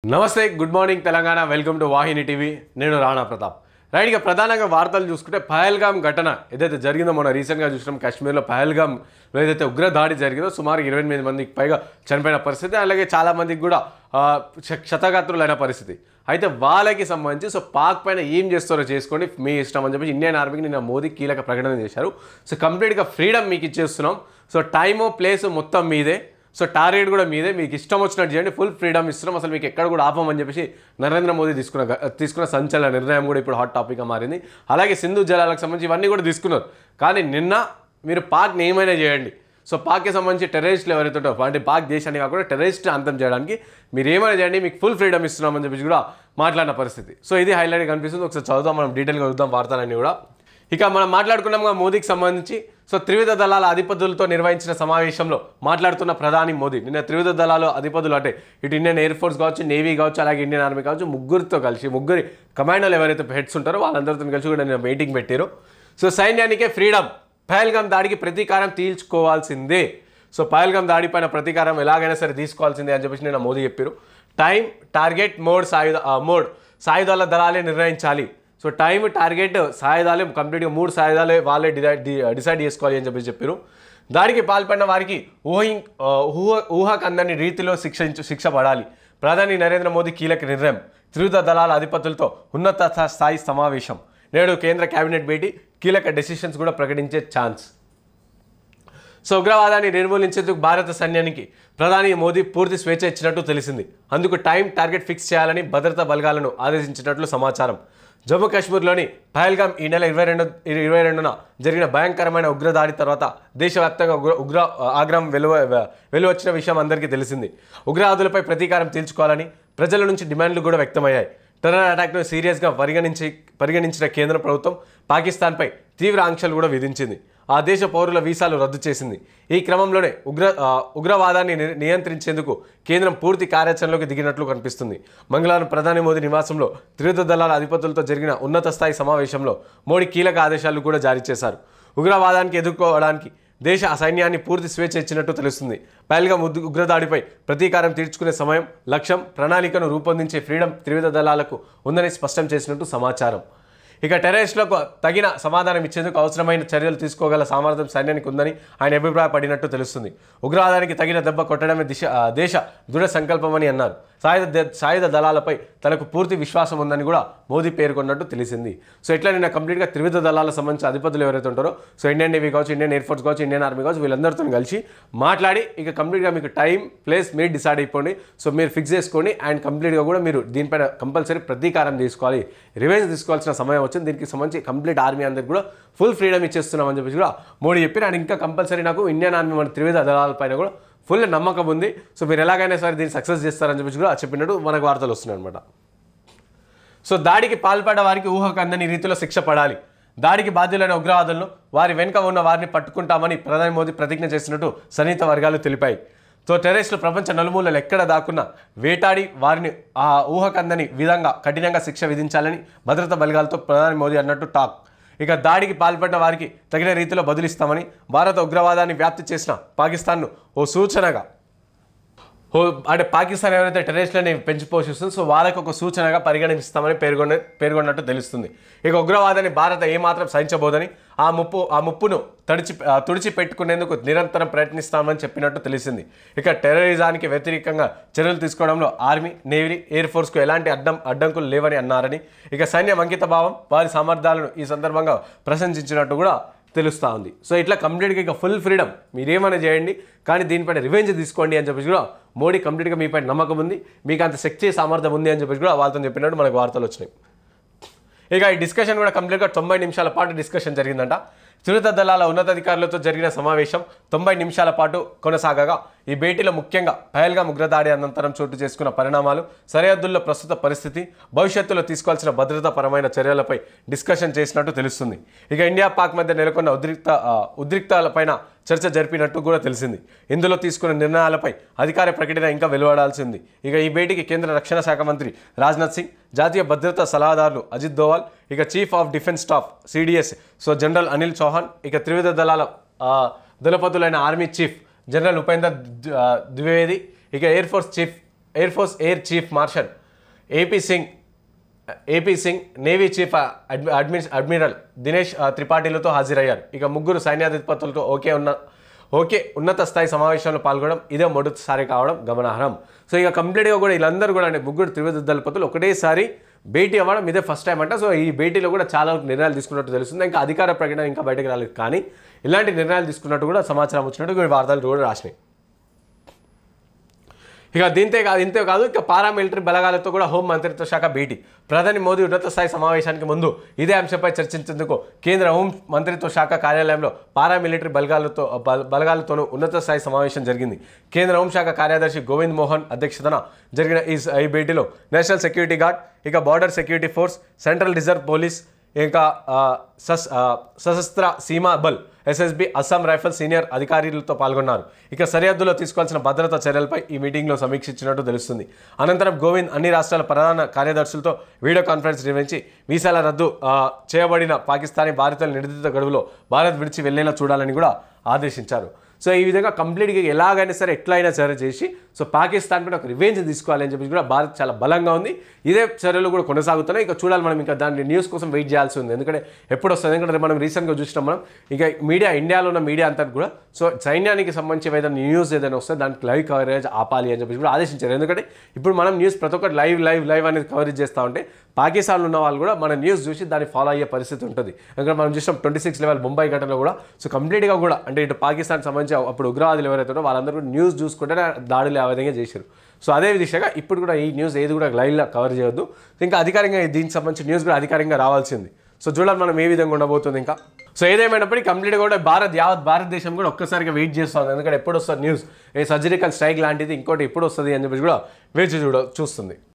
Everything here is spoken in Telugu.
నమస్తే good morning Telangana welcome to Vahini TV నేను రాణా ప్రతాప్ రైట్ గా ప్రధానంగా వార్తలు చూసుకుంటే పహల్గామ్ ఘటన ఏదైతే జరిగిందో మొన్న రీసెంట్గా చూసినాం కాశ్మీర్లో పహల్గామ్లో ఏదైతే ఉగ్ర దాడి జరిగిందో సుమారు 28 మందికి పైగా చనిపోయిన పరిస్థితి అలాగే చాలా మందికి కూడా క్షతగాత్రులైన పరిస్థితి అయితే వాళ్ళకి సంబంధించి సో పాక్ పైన ఏం చేస్తారో చేసుకోండి మీ ఇష్టం అని చెప్పి ఇండియన్ ఆర్మీకి నిన్న మోదీ కీలక ప్రకటన చేశారు సో కంప్లీట్గా ఫ్రీడమ్ మీకు ఇచ్చేస్తున్నాం సో టైము ప్లేస్ మొత్తం మీదే సో టార్గెట్ కూడా మీదే మీకు ఇష్టం వచ్చినట్టు చేయండి ఫుల్ ఫ్రీడమ్ ఇస్తున్నాం అసలు మీకు ఎక్కడ కూడా ఆపమని చెప్పేసి నరేంద్ర మోదీ తీసుకున్న సంచలన నిర్ణయం కూడా ఇప్పుడు హాట్ టాపిక్గా మారింది అలాగే సింధు జలాలకు సంబంధించి ఇవన్నీ కూడా తీసుకున్నారు కానీ నిన్న మీరు పాక్ని ఏమైనా చేయండి సో పాక్కి సంబంధించి టెర్రరిస్టులు ఎవరైతే ఉంటారో అంటే పాక్ దేశాన్ని కాకుండా టెర్రరిస్ట్ అంతం చేయడానికి మీరు ఏమైనా చేయండి మీకు ఫుల్ ఫ్రీడమ్ ఇస్తున్నామని చెప్పేసి కూడా మాట్లాడిన పరిస్థితి సో ఇది హైలైట్ కనిపిస్తుంది ఒకసారి చదువుతాం మనం డీటెయిల్గా చూద్దాం వార్తలన్నీ కూడా ఇక మనం మాట్లాడుకున్నాం మోదీకి సంబంధించి సో త్రివిధ దళాల అధిపతులతో నిర్వహించిన సమావేశంలో మాట్లాడుతున్న ప్రధాని మోదీ నిన్న త్రివిధ దళాల అధిపతులు అంటే ఇటు ఇండియన్ ఎయిర్ ఫోర్స్ కావచ్చు నేవీ కావచ్చు అలాగే ఇండియన్ ఆర్మీ కావచ్చు ముగ్గురి కమాండర్లు ఎవరైతే హెడ్స్ ఉంటారో వాళ్ళందరితో కలిసి కూడా నిన్న మీటింగ్ పెట్టారు సో సైన్యానికే ఫ్రీడమ్ పహల్గామ్ దాడికి ప్రతీకారం తీర్చుకోవాల్సిందే సో పహల్గామ్ దాడి పైన ప్రతీకారం ఎలాగైనా సరే తీసుకోవాల్సిందే అని చెప్పేసి నిన్న మోదీ చెప్పారు టైం టార్గెట్ మోడ్ సాయుధాల దళాలే నిర్ణయించాలి సో టైం టార్గెట్ సాయుధాలే కంప్లీట్గా 3 సాయుధాలే వాళ్ళే డిసైడ్ చేసుకోవాలి అని చెప్పారు దాడికి పాల్పడిన వారికి ఊహకందని రీతిలో శిక్ష పడాలి ప్రధాని నరేంద్ర మోదీ కీలక నిర్ణయం త్రివిధ దళాల అధిపతులతో ఉన్నత స్థాయి సమావేశం నేడు కేంద్ర కేబినెట్ భేటీ కీలక డెసిషన్స్ కూడా ప్రకటించే ఛాన్స్ సో ఉగ్రవాదాన్ని నిర్మూలించేందుకు భారత సైన్యానికి ప్రధాని మోదీ పూర్తి స్వేచ్ఛ ఇచ్చినట్టు తెలిసింది అందుకు టైం టార్గెట్ ఫిక్స్ చేయాలని భద్రతా బలగాలను ఆదేశించినట్లు సమాచారం జమ్మూ కాశ్మీర్లోని పహల్గామ్ ఈ నెల 22న జరిగిన భయంకరమైన ఉగ్రదాడి తర్వాత దేశవ్యాప్తంగా ఉగ్ర ఆగ్రహం వెలువచ్చిన విషయం అందరికీ తెలిసింది ఉగ్రవాదులపై ప్రతీకారం తీర్చుకోవాలని ప్రజల నుంచి డిమాండ్లు కూడా వ్యక్తమయ్యాయి టెర్రర్ అటాక్ను సీరియస్గా పరిగణించిన కేంద్ర ప్రభుత్వం పాకిస్తాన్పై తీవ్ర ఆంక్షలు కూడా విధించింది ఆ దేశ పౌరుల వీసాలు రద్దు చేసింది ఈ క్రమంలోనే ఉగ్రవాదాన్ని నియంత్రించేందుకు కేంద్రం పూర్తి కార్యాచరణలోకి దిగినట్లు కనిపిస్తుంది మంగళవారం ప్రధాని మోదీ నివాసంలో త్రివిధ దళాల అధిపతులతో జరిగిన ఉన్నత స్థాయి సమావేశంలో మోడీ కీలక ఆదేశాలు కూడా జారీ చేశారు ఉగ్రవాదానికి ఎదుర్కోవడానికి దేశ సైన్యాన్ని పూర్తి స్వేచ్ఛ ఇచ్చినట్టు తెలుస్తుంది పహల్గామ్ ఉగ్రదాడిపై ప్రతీకారం తీర్చుకునే సమయం లక్ష్యం ప్రణాళికను రూపొందించే ఫ్రీడమ్ త్రివిధ దళాలకు ఉందని స్పష్టం చేసినట్టు సమాచారం ఇక టెర్రరిస్టులకు తగిన సమాధానం ఇచ్చేందుకు అవసరమైన చర్యలు తీసుకోగల సామర్థ్యం సైన్యానికి ఉందని ఆయన అభిప్రాయపడినట్టు తెలుస్తుంది ఉగ్రవాదానికి తగిన దెబ్బ కొట్టడమే దేశ దృఢ సంకల్పమని అన్నారు సాయుధ దళాలపై తనకు పూర్తి విశ్వాసం ఉందని కూడా మోదీ పేర్కొన్నట్టు తెలిసింది సో ఇట్లా నిన్న కంప్లీట్గా త్రివిధ దళాలకు సంబంధించిన అధిపతులు ఎవరైతే ఉంటారో సో ఇండియన్ నేవీ కావచ్చు ఇండియన్ ఎయిర్ ఫోర్స్ కావచ్చు ఇండియన్ ఆర్మీ కావచ్చు వీళ్ళందరితో కలిసి మాట్లాడి ఇక కంప్లీట్గా మీకు టైం ప్లేస్ మీరు డిసైడ్ అయిపోండి సో మీరు ఫిక్స్ చేసుకోండి అండ్ కంప్లీట్గా కూడా మీరు దీనిపైన కంపల్సరీ ప్రతీకారం తీసుకోవాలి రివెంజ్ తీసుకోవాల్సిన సమయం వచ్చింది దీనికి సంబంధించి కంప్లీట్ ఆర్మీ అందరికి కూడా ఫుల్ ఫ్రీడమ్ ఇచ్చేస్తున్నామని చెప్పేసి కూడా మోడీ చెప్పారు అండ్ ఇంకా కంపల్సరీ నాకు ఇండియన్ ఆర్మీ మన త్రివిధ దళాలపైన కూడా ఫుల్ నమ్మకం ఉంది సో మీరు ఎలాగైనా సరే దీన్ని సక్సెస్ చేస్తారని చెప్పేసి కూడా చెప్పినట్టు మనకు వార్తలు వస్తున్నాయి అనమాట సో దాడికి పాల్పడ్డ వారికి ఊహకు అందని రీతిలో శిక్ష పడాలి దాడికి బాధ్యులైన ఉగ్రవాదులను వారి వెనుక ఉన్న వారిని పట్టుకుంటామని ప్రధాని మోదీ ప్రతిజ్ఞ చేసినట్టు సన్నిహిత వర్గాలు తెలిపాయి సో టెర్రరిస్టులు ప్రపంచ నలుమూలలు ఎక్కడ దాక్కున్నా వేటాడి వారిని ఆ ఊహకందని విధంగా కఠినంగా శిక్ష విధించాలని భద్రతా బలగాలతో ప్రధాని మోదీ అన్నట్టు టాక్ ఇక దాడికి పాల్పడిన వారికి తగిన రీతిలో బదులిస్తామని భారత ఉగ్రవాదాన్ని వ్యాప్తి చేసిన పాకిస్తాన్ను ఓ సూచనగా అంటే పాకిస్తాన్ ఎవరైతే టెర్రరిస్టులని పెంచి పోషిస్తుందో సో వాళ్ళకి ఒక సూచనగా పరిగణిస్తామని పేర్కొన్నట్టు తెలుస్తుంది ఇక ఉగ్రవాదాన్ని భారత ఏమాత్రం సహించబోదని ఆ ముప్పును తుడిచిపెట్టుకునేందుకు నిరంతరం ప్రయత్నిస్తామని చెప్పినట్టు తెలిసింది ఇక టెర్రరిజానికి వ్యతిరేకంగా చర్యలు తీసుకోవడంలో ఆర్మీ నేవీ ఎయిర్ ఫోర్స్కు ఎలాంటి అడ్డంకులు లేవని అన్నారని ఇక సైన్యం అంకిత భావం వారి సామర్థ్యాలను ఈ సందర్భంగా ప్రశంసించినట్టు కూడా తెలుస్తూ ఉంది సో ఇట్లా కంప్లీట్గా ఇక ఫుల్ ఫ్రీడమ్ మీరేమైనా చేయండి కానీ దీనిపైన రివెంజ్ తీసుకోండి అని చెప్పేసి కూడా మోడీ కంప్లీట్గా మీపై నమ్మకం ఉంది మీకు అంత శక్తి సామర్థ్యం ఉంది అని చెప్పేసి కూడా వాళ్ళతో చెప్పినట్టు మనకు వార్తలు వచ్చినాయి ఇక ఈ డిస్కషన్ కూడా కంప్లీట్గా 90 నిమిషాల పాటు డిస్కషన్ జరిగిందంట త్రివిధ దళాల ఉన్నతాధికారులతో జరిగిన సమావేశం 90 నిమిషాల పాటు కొనసాగగా ఈ భేటీలో ముఖ్యంగా పహల్గామ్ ఉగ్రదాడి అనంతరం చోటు చేసుకున్న పరిణామాలు సరిహద్దుల్లో ప్రస్తుత పరిస్థితి భవిష్యత్తులో తీసుకోవాల్సిన భద్రతాపరమైన చర్యలపై డిస్కషన్ చేసినట్టు తెలుస్తుంది ఇక ఇండియా పాక్ మధ్య నెలకొన్న ఉద్రిక్తాలపైన చర్చ జరిపినట్టు కూడా తెలిసింది ఇందులో తీసుకున్న నిర్ణయాలపై అధికార ప్రకటన ఇంకా వెలువడాల్సింది ఇక ఈ భేటీకి కేంద్ర రక్షణ శాఖ మంత్రి రాజ్నాథ్ సింగ్ జాతీయ భద్రతా సలహాదారులు అజిత్ దోవాల్ ఇక chief of defence staff CDS so general Anil Chauhan ఇక త్రివిధ దళాల దళపతులైన army chief general Upendra Dwivedi ఇక air force chief air force air chief marshal AP Singh navy chief admiral Dinesh త్రిపాఠిలతో హాజరయ్యారు. ఇక ముగ్గురు సైన్యాధిపతులతో ఉన్నత స్థాయి సమావేశంలో పాల్గొనడం ఇదే మొదటిసారి కావడం గమనార్హం. సో ఇక కంప్లీట్గా కూడా వీళ్ళందరూ కూడా అంటే ముగ్గురు త్రివిధ దళపతులు ఒకటేసారి భేటీ అవ్వడం ఇదే ఫస్ట్ టైం అంట. సో ఈ భేటీలో కూడా చాలా నిర్ణయాలు తీసుకున్నట్టు తెలుస్తుంది. ఇంకా అధికార ప్రకటన ఇంకా బయటకు రాలేదు, కానీ ఇలాంటి నిర్ణయాలు తీసుకున్నట్టు కూడా సమాచారం వచ్చినట్టు వార్తలు కూడా రాసినాయి. ఇక ఇంతే కాదు ఇక పారామిలిటరీ బలగాలతో కూడా హోం మంత్రిత్వ శాఖ భేటీ. ప్రధాని మోదీ ఉన్నత స్థాయి సమావేశానికి ముందు ఇదే అంశంపై చర్చించేందుకు కేంద్ర హోం మంత్రిత్వ శాఖ కార్యాలయంలో పారామిలిటరీ బలగాలతోనూ ఉన్నత స్థాయి సమావేశం జరిగింది. కేంద్ర హోంశాఖ కార్యదర్శి గోవింద్ మోహన్ అధ్యక్షతన జరిగిన ఈ భేటీలో నేషనల్ సెక్యూరిటీ గార్డ్, ఇక border security force, central reserve police, ఇంకా సశస్త్ర సీమా బల్ ఎస్ఎస్బి, అస్సాం రైఫల్ సీనియర్ అధికారులతో పాల్గొన్నారు. ఇక సరిహద్దులో తీసుకోవాల్సిన భద్రతా చర్యలపై ఈ మీటింగ్లో సమీక్షించినట్టు తెలుస్తుంది. అనంతరం గోవింద్ అన్ని రాష్ట్రాల ప్రధాన కార్యదర్శులతో వీడియో కాన్ఫరెన్స్ నిర్వహించి వీసాల రద్దు చేయబడిన పాకిస్తానీ భారతీయుల నిర్దిష్ట గడువులో భారత్ విడిచి వెళ్లేలా చూడాలని కూడా ఆదేశించారు. సో ఈ విధంగా కంప్లీట్గా ఎలాగైనా సరే ఎట్లయినా సరే చేసి సో పాకిస్తాన్ కూడా ఒక రివెంజ్ తీసుకోవాలని చెప్పి కూడా భారత్ చాలా బలంగా ఉంది. ఇదే చర్యలు కూడా కొనసాగుతున్నాయి. ఇక చూడాలి మనం, ఇంకా దాని న్యూస్ కోసం వెయిట్ చేయాల్సి ఉంది. ఎందుకంటే ఎప్పుడు వస్తుంది, ఎందుకంటే మనం రీసెంట్గా చూసినాం మనం ఇక మీడియా, ఇండియాలో ఉన్న మీడియా అంతా కూడా సో సైన్యానికి సంబంధించి ఏదైనా న్యూస్ ఏదైనా వస్తే దానికి లైవ్ కవరేజ్ ఆపాలి అని చెప్పి కూడా ఆదేశించారు. ఎందుకంటే ఇప్పుడు మనం న్యూస్ ప్రతి ఒక్కటి లైవ్ అనేది కవరేజ్ చేస్తూ ఉంటే పాకిస్తాన్లో ఉన్న వాళ్ళు కూడా మన న్యూస్ చూసి దాన్ని ఫాలో అయ్యే పరిస్థితి ఉంటుంది. ఎందుకంటే మనం చూసినాం 26 లెవెల్ ముంబై ఘటనలో కూడా సో కంప్లీట్గా కూడా అంటే ఇటు పాకిస్తాన్ సంబంధించి అప్పుడు ఉగ్రవాదులు ఎవరైతే ఉన్నారో వాళ్ళందరూ కూడా న్యూస్ చూసుకుంటే దాడులు ఆ విధంగా చేశారు. సో అదే దిశగా ఇప్పుడు కూడా ఈ న్యూస్ ఏది కూడా లైవ్లో కవర్ చేయొద్దు. ఇంకా అధికారికంగా దీనికి సంబంధించిన న్యూస్ కూడా అధికారికంగా రావాల్సింది. సో చూడాలి మనం ఏ విధంగా ఉండబోతుంది ఇంకా. సో ఏదేమైనప్పటికీ కంప్లీట్గా కూడా యావత్ భారతదేశం కూడా ఒక్కసారిగా వెయిట్ చేస్తుంది. ఎందుకంటే ఎప్పుడు వస్తుంది న్యూస్, ఏ సర్జికల్ స్ట్రైక్ లాంటిది ఇంకోటి ఎప్పుడు వస్తుంది అని చెప్పి కూడా వేచి చూస్తుంది.